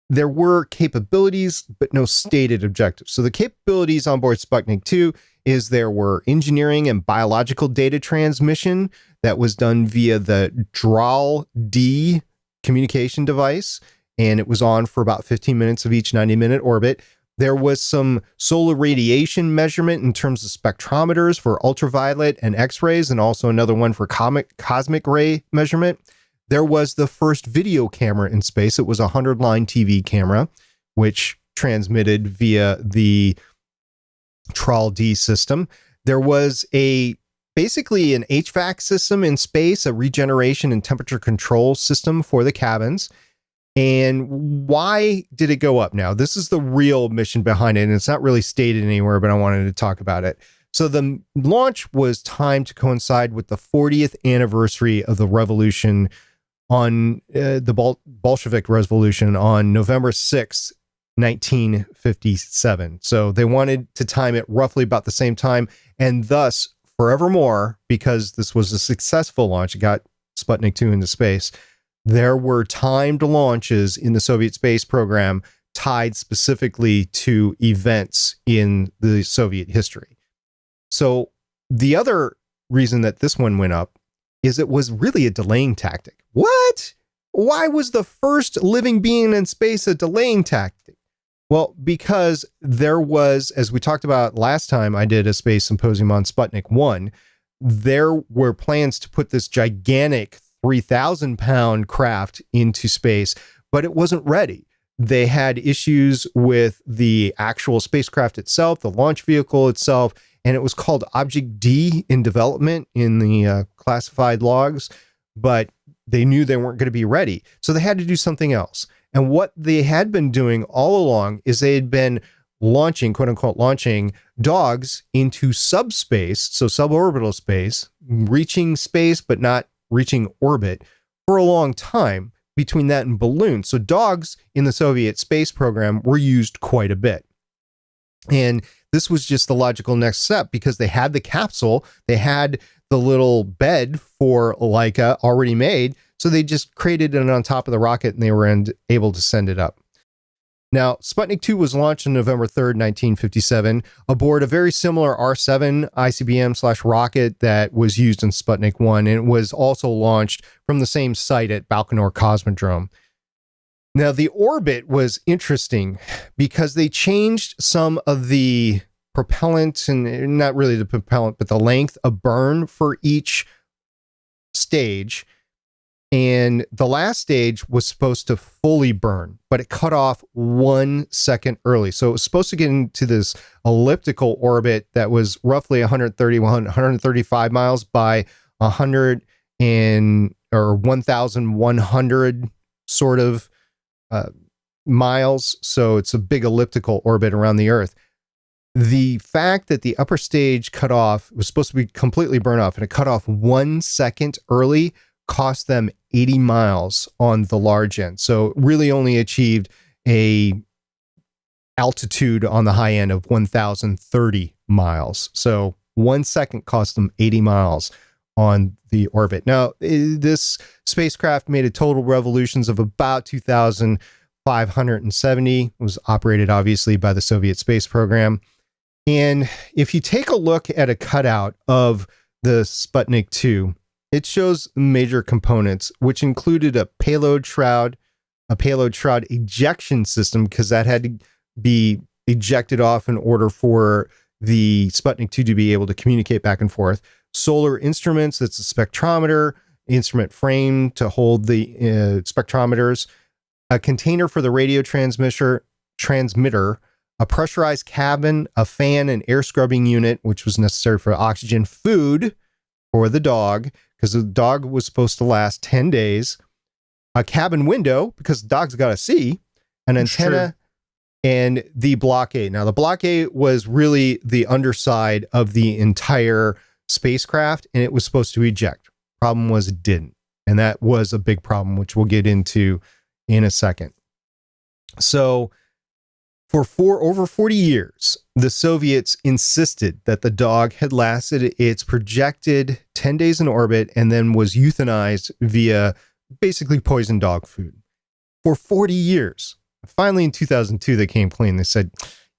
there were capabilities, but no stated objectives. So the capabilities on board Sputnik 2 is there were engineering and biological data transmission that was done via the DRAL-D communication device, and it was on for about 15 minutes of each 90-minute orbit. There was some solar radiation measurement in terms of spectrometers for ultraviolet and X-rays, and also another one for cosmic ray measurement. There was the first video camera in space. It was a 100-line TV camera, which transmitted via the DRAL-D system. There was basically an HVAC system in space, a regeneration and temperature control system for the cabins. And why did it go up now? This is the real mission behind it, and it's not really stated anywhere, but I wanted to talk about it. So the launch was timed to coincide with the 40th anniversary of the revolution on the Bolshevik Revolution on November 6th, 1957. So they wanted to time it roughly about the same time, and thus forevermore, because this was a successful launch, it got Sputnik 2 into space, there were timed launches in the Soviet space program tied specifically to events in the Soviet history. So the other reason that this one went up is it was really a delaying tactic. What? Why was the first living being in space a delaying tactic? Well, because there was, as we talked about last time I did a space symposium on Sputnik 1, there were plans to put this gigantic 3,000-pound craft into space, but it wasn't ready. They had issues with the actual spacecraft itself, the launch vehicle itself, and it was called Object D in development in the classified logs, but they knew they weren't going to be ready. So they had to do something else. And what they had been doing all along is they had been launching, quote unquote, launching dogs into subspace, so suborbital space, reaching space, but not reaching orbit for a long time between that and balloons. So dogs in the Soviet space program were used quite a bit. And this was just the logical next step because they had the capsule, they had the little bed for Laika already made. So they just created it on top of the rocket and they were able to send it up. Now, Sputnik 2 was launched on November 3rd, 1957, aboard a very similar R7 ICBM/rocket that was used in Sputnik 1, and it was also launched from the same site at Baikonur Cosmodrome. Now, the orbit was interesting because they changed some of the propellant, and not really the propellant, but the length of burn for each stage. And the last stage was supposed to fully burn, but it cut off 1 second early. So it was supposed to get into this elliptical orbit that was roughly 135 miles by 1,100 sort of miles. So it's a big elliptical orbit around the Earth. The fact that the upper stage cut off was supposed to be completely burned off, and it cut off 1 second early, cost them 80 miles on the large end. So really only achieved a altitude on the high end of 1,030 miles. So 1 second cost them 80 miles on the orbit. Now, this spacecraft made a total revolutions of about 2,570. It was operated obviously by the Soviet space program. And if you take a look at a cutout of the Sputnik 2, it shows major components, which included a payload shroud ejection system, because that had to be ejected off in order for the Sputnik 2 to be able to communicate back and forth. Solar instruments, that's a spectrometer, instrument frame to hold the spectrometers, a container for the radio transmitter, a pressurized cabin, a fan and air scrubbing unit, which was necessary for oxygen, food for the dog, because the dog was supposed to last 10 days, a cabin window, because the dog's got to see, an antenna, and the blockade. Now, the blockade was really the underside of the entire spacecraft, and it was supposed to eject. Problem was it didn't. And that was a big problem, which we'll get into in a second. So, for over 40 years, the Soviets insisted that the dog had lasted its projected 10 days in orbit and then was euthanized via basically poisoned dog food. For 40 years. Finally, in 2002, they came clean. They said,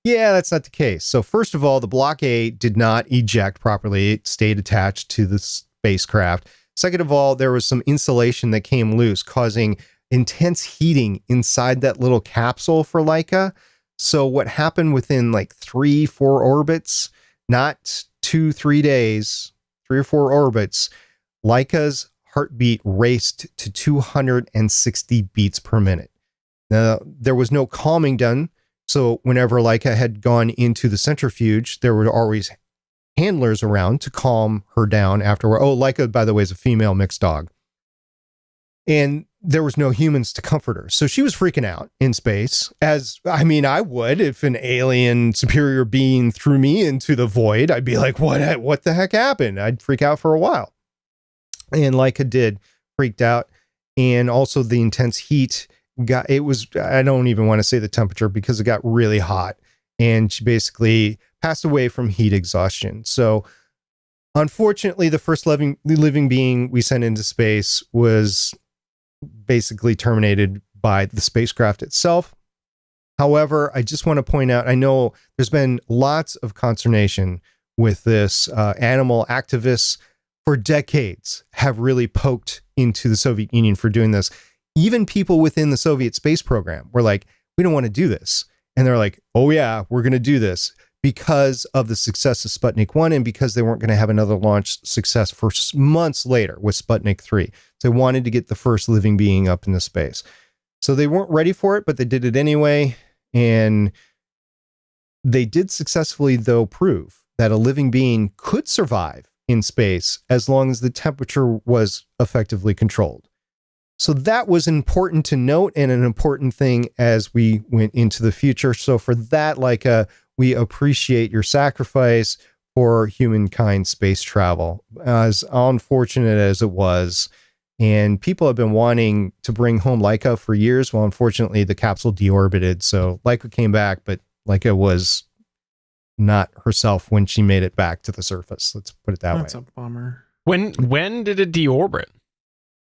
yeah, that's not the case. So first of all, the blockade did not eject properly. It stayed attached to the spacecraft. Second of all, there was some insulation that came loose, causing intense heating inside that little capsule for Laika. So what happened within like 3-4 orbits, not 2-3 days, 3 or 4 orbits, Laika's heartbeat raced to 260 beats per minute. Now, there was no calming done. So whenever Laika had gone into the centrifuge, there were always handlers around to calm her down afterward. Oh, Laika, by the way, is a female mixed dog. And there was no humans to comfort her. So she was freaking out in space, as, I mean, I would if an alien superior being threw me into the void. I'd be like, what the heck happened? I'd freak out for a while. And Laika freaked out. And also the intense heat I don't even want to say the temperature, because it got really hot. And she basically passed away from heat exhaustion. So unfortunately, the first living being we sent into space was basically terminated by the spacecraft itself. However, I just want to point out, I know there's been lots of consternation with this. Animal activists for decades have really poked into the Soviet Union for doing this. Even people within the Soviet space program were like, we don't want to do this. And they're like, oh yeah, we're going to do this, because of the success of Sputnik 1 and because they weren't going to have another launch success for months later with Sputnik 3. So they wanted to get the first living being up into space. So they weren't ready for it, but they did it anyway. And they did successfully, though, prove that a living being could survive in space as long as the temperature was effectively controlled. So that was important to note, and an important thing as we went into the future. So for that, Laika, we appreciate your sacrifice for humankind space travel, as unfortunate as it was. And people have been wanting to bring home Laika for years. Well, unfortunately, the capsule deorbited. So Laika came back, but Laika was not herself when she made it back to the surface. Let's put it that way. That's a bummer. When did it deorbit?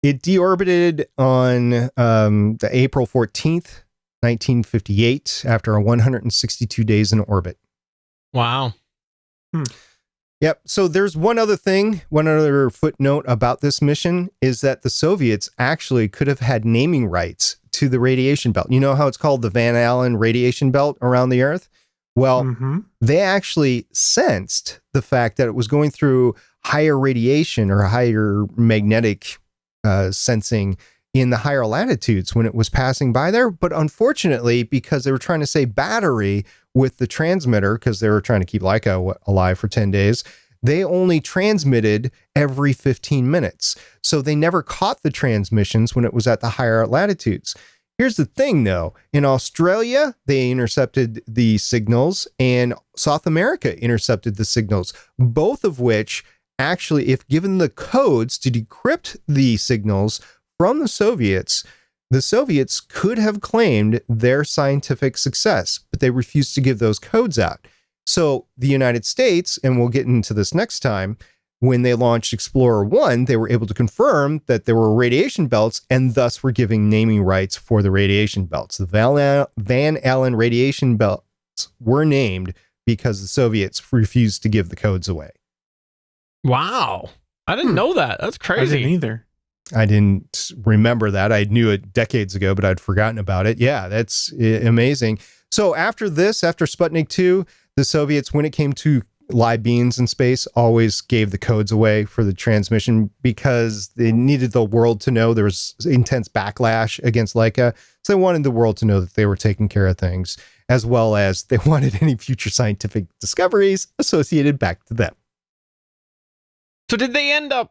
It deorbited on the April 14th, 1958, after 162 days in orbit. Wow. Yep. So there's one other footnote about this mission is that the Soviets actually could have had naming rights to the radiation belt. You know how it's called the Van Allen radiation belt around the Earth? Well, they actually sensed the fact that it was going through higher radiation or higher magnetic sensing in the higher latitudes when it was passing by there. But unfortunately, because they were trying to save battery with the transmitter, because they were trying to keep Laika alive for 10 days, they only transmitted every 15 minutes. So they never caught the transmissions when it was at the higher latitudes. Here's the thing, though. In Australia, they intercepted the signals, and South America intercepted the signals, both of which actually, if given the codes to decrypt the signals from the Soviets could have claimed their scientific success, but they refused to give those codes out. So the United States, and we'll get into this next time, when they launched Explorer 1, they were able to confirm that there were radiation belts and thus were giving naming rights for the radiation belts. The Van Allen radiation belts were named because the Soviets refused to give the codes away. Wow. I didn't know that. That's crazy. I didn't either. I didn't remember that. I knew it decades ago, but I'd forgotten about it. Yeah, that's amazing. So after this, after Sputnik 2, the Soviets, when it came to live beings in space, always gave the codes away for the transmission because they needed the world to know there was intense backlash against Laika. So they wanted the world to know that they were taking care of things, as well as they wanted any future scientific discoveries associated back to them. So did they end up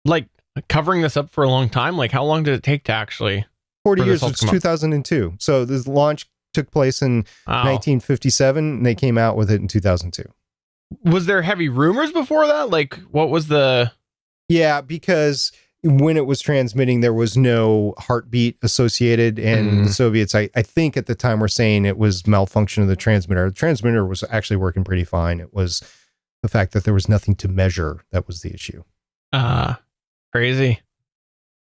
like covering this up for a long time? Like how long did it take to actually 40 years, it's 2002. So this launch took place in 1957 and they came out with it in 2002. Was there heavy rumors before that? Like what was the... Yeah, because when it was transmitting, there was no heartbeat associated, and the Soviets, I think at the time, were saying it was malfunction of the transmitter. The transmitter was actually working pretty fine. It was the fact that there was nothing to measure that was the issue. Crazy.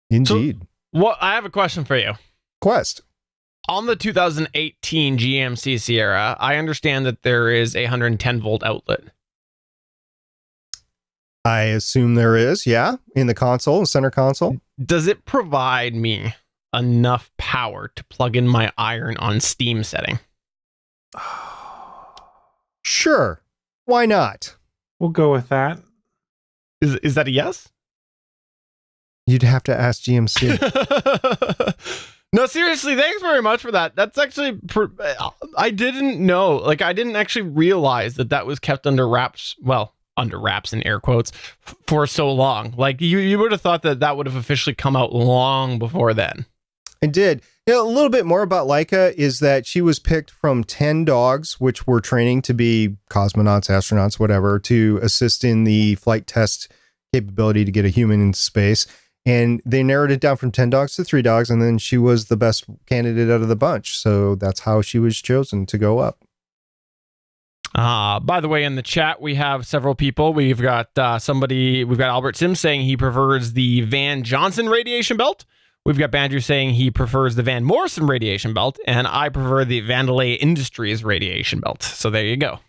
Indeed. So, I have a question for you. Quest. On the 2018 GMC Sierra, I understand that there is a 110 volt outlet. I assume there is, yeah, in the console, the center console. Does it provide me enough power to plug in my iron on Steam setting? Sure. Why not? We'll go with that. Is that a yes? You'd have to ask GMC. No, seriously, thanks very much for that. That's actually, I didn't know, like I didn't actually realize that was kept under wraps, well, under wraps in air quotes, for so long. Like you would have thought that would have officially come out long before then. It did. You know, a little bit more about Laika is that she was picked from 10 dogs, which were training to be cosmonauts, astronauts, whatever, to assist in the flight test capability to get a human into space. And they narrowed it down from 10 dogs to 3 dogs, and then she was the best candidate out of the bunch. So that's how she was chosen to go up. By the way, in the chat, we have several people. We've got Albert Sims saying he prefers the Van Johnson radiation belt. We've got Bandrew saying he prefers the Van Morrison radiation belt, and I prefer the Vandelay Industries radiation belt. So there you go.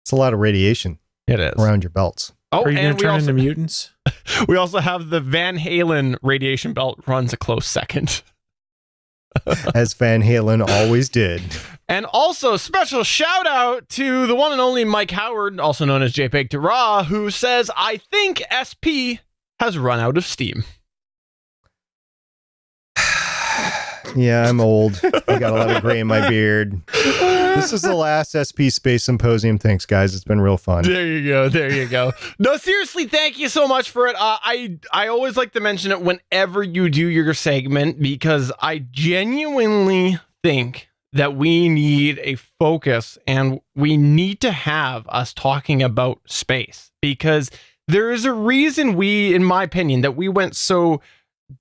It's a lot of radiation. It is. Around your belts. Oh, are you going to turn into mutants? We also have the Van Halen radiation belt runs a close second. As Van Halen always did. And also, special shout out to the one and only Mike Howard, also known as JPEG to Raw, who says, I think SP has run out of steam. Yeah, I'm old. I got a lot of gray in my beard. This is the last SP Space Symposium. Thanks, guys. It's been real fun. There you go. There you go. No, seriously, thank you so much for it. I always like to mention it whenever you do your segment, because I genuinely think that we need a focus and we need to have us talking about space, because there is a reason in my opinion, that we went so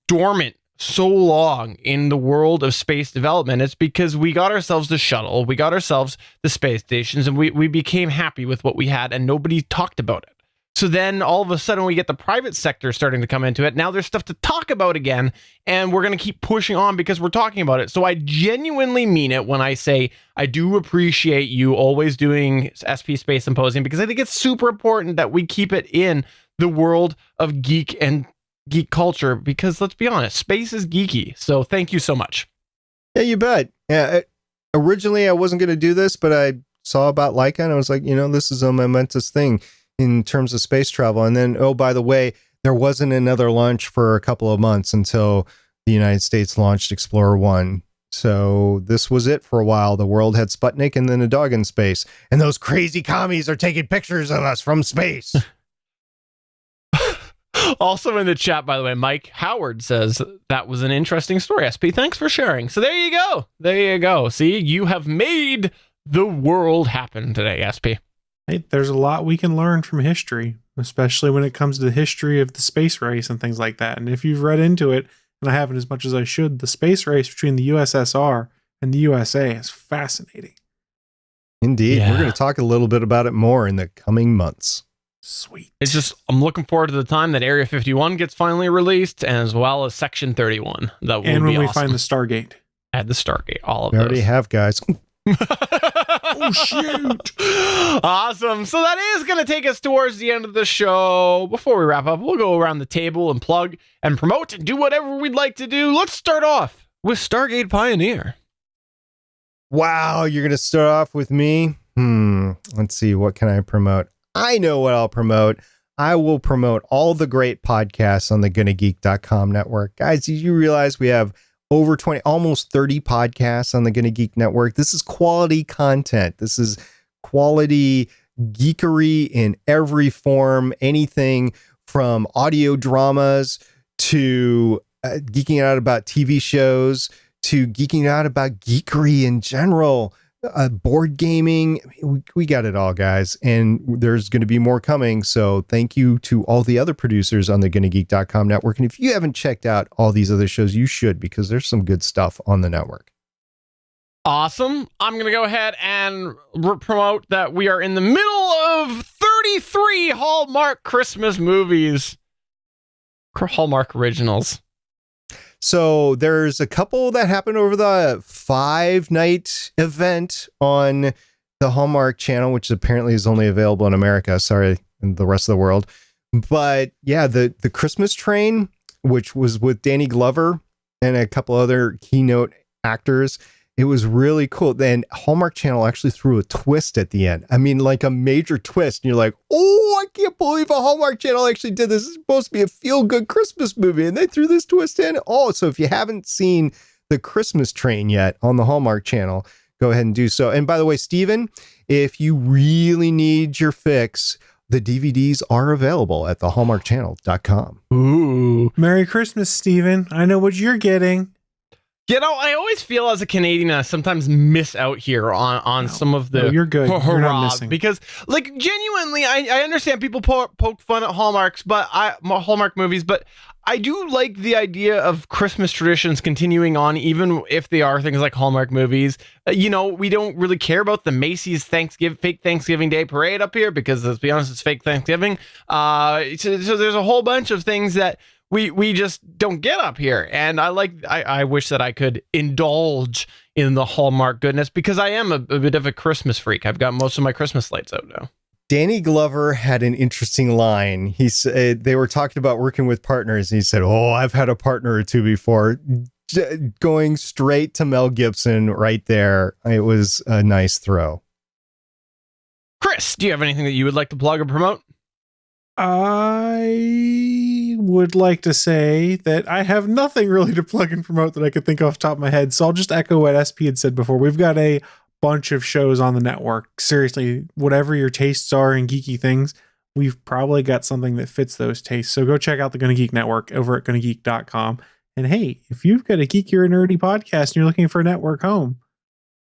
dormant so long in the world of space development. It's because we got ourselves the shuttle, we got ourselves the space stations, and we became happy with what we had, and nobody talked about it. So then all of a sudden we get the private sector starting to come into it. Now there's stuff to talk about again, and we're going to keep pushing on because we're talking about it. So I genuinely mean it when I say I do appreciate you always doing SP Space Symposium, because I think it's super important that we keep it in the world of geek culture, because let's be honest, space is geeky. So thank you so much. Yeah, you bet. Yeah, originally I wasn't going to do this, but I saw about Laika and I was like, this is a momentous thing in terms of space travel. And then, oh, by the way, there wasn't another launch for a couple of months until the United States launched Explorer 1 So this was it for a while. The world had Sputnik and then a dog in space. And those crazy commies are taking pictures of us from space. Also in the chat, by the way, Mike Howard says that was an interesting story. SP, thanks for sharing. So there you go. There you go. See, you have made the world happen today, SP. Hey, there's a lot we can learn from history, especially when it comes to the history of the space race and things like that. And if you've read into it, and I haven't as much as I should, the space race between the USSR and the USA is fascinating. Indeed. Yeah. We're going to talk a little bit about it more in the coming months. Sweet. It's just, I'm looking forward to the time that Area 51 gets finally released, and as well as Section 31. That will And be when we awesome. find the Stargate. At the Stargate, all of We those. already have, guys. Oh, shoot. Awesome. So that is going to take us towards the end of the show. Before we wrap up, we'll go around the table and plug and promote and do whatever we'd like to do. Let's start off with Stargate Pioneer. Wow, you're going to start off with me? Let's see, what can I promote? I know what I'll promote. I will promote all the great podcasts on the GonnaGeek.com network. Guys, did you realize we have over 20, almost 30 podcasts on the Gonna Geek network? This is quality content. This is quality geekery in every form, anything from audio dramas to geeking out about TV shows to geeking out about geekery in general. Board gaming, we got it all, guys, and there's going to be more coming. So thank you to all the other producers on the GonnaGeek.com network. And if you haven't checked out all these other shows, you should, because there's some good stuff on the network. Awesome. I'm going to go ahead and promote that we are in the middle of 33 Hallmark Christmas movies. Hallmark originals. So there's a couple that happened over the 5-night event on the Hallmark channel, which apparently is only available in America. Sorry, in the rest of the world. But yeah, the Christmas Train, which was with Danny Glover and a couple other keynote actors. It was really cool. Then Hallmark Channel actually threw a twist at the end. I mean, like a major twist. And you're like, oh, I can't believe a Hallmark Channel actually did this. It's supposed to be a feel-good Christmas movie, and they threw this twist in. Oh, so if you haven't seen the Christmas Train yet on the Hallmark Channel, go ahead and do so. And by the way, Steven, if you really need your fix, the DVDs are available at thehallmarkchannel.com. Ooh. Merry Christmas, Steven. I know what you're getting. You know, I always feel as a Canadian, I sometimes miss out here on some of the. No, you're good. You're not missing. Because, like, genuinely, I understand people poke fun at Hallmark movies, but I do like the idea of Christmas traditions continuing on, even if they are things like Hallmark movies. You know, we don't really care about the Macy's fake Thanksgiving Day parade up here because, let's be honest, it's fake Thanksgiving. So there's a whole bunch of things that we just don't get up here. And I wish that I could indulge in the Hallmark goodness, because I am a bit of a Christmas freak. I've got most of my Christmas lights out now. Danny Glover had an interesting line. He said they were talking about working with partners. And he said, "Oh, I've had a partner or two before." Going straight to Mel Gibson right there. It was a nice throw. Chris, do you have anything that you would like to plug or promote? I would like to say that I have nothing really to plug and promote that I could think off the top of my head. So I'll just echo what SP had said before. We've got a bunch of shows on the network. Seriously, whatever your tastes are in geeky things, we've probably got something that fits those tastes. So go check out the Gonna Geek Network over at GonnaGeek.com. And hey, if you've got a geeky or nerdy podcast and you're looking for a network home,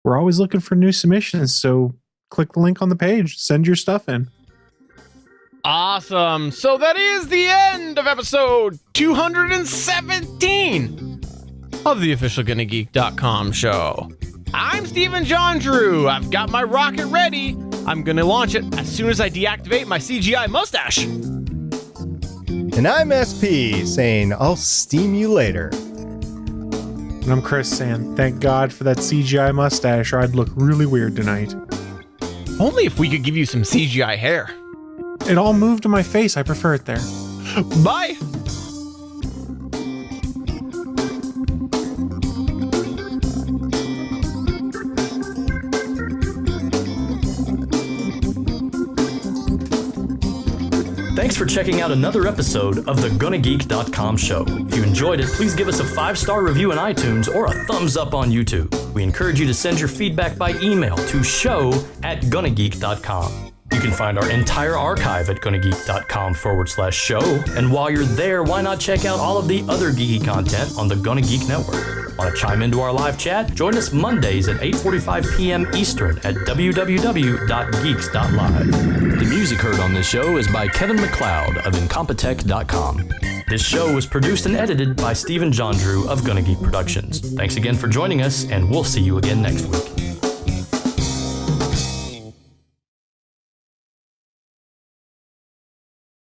we're always looking for new submissions. So click the link on the page, send your stuff in. Awesome. So that is the end of episode 217 of the official GonnaGeek.com show. I'm Stephen John Drew. I've got my rocket ready. I'm going to launch it as soon as I deactivate my CGI mustache. And I'm SP saying, I'll steam you later. And I'm Chris saying, thank God for that CGI mustache, or I'd look really weird tonight. Only if we could give you some CGI hair. It all moved to my face. I prefer it there. Bye. Thanks for checking out another episode of the GonnaGeek.com show. If you enjoyed it, please give us a 5-star review in iTunes or a thumbs up on YouTube. We encourage you to send your feedback by email to show@GonnaGeek.com. You can find our entire archive at GonnaGeek.com/show. And while you're there, why not check out all of the other geeky content on the Gonna Geek Network? Want to chime into our live chat? Join us Mondays at 8:45 p.m. Eastern at www.geeks.live. The music heard on this show is by Kevin MacLeod of Incompetech.com. This show was produced and edited by Stephen John Drew of Gonna Geek Productions. Thanks again for joining us, and we'll see you again next week.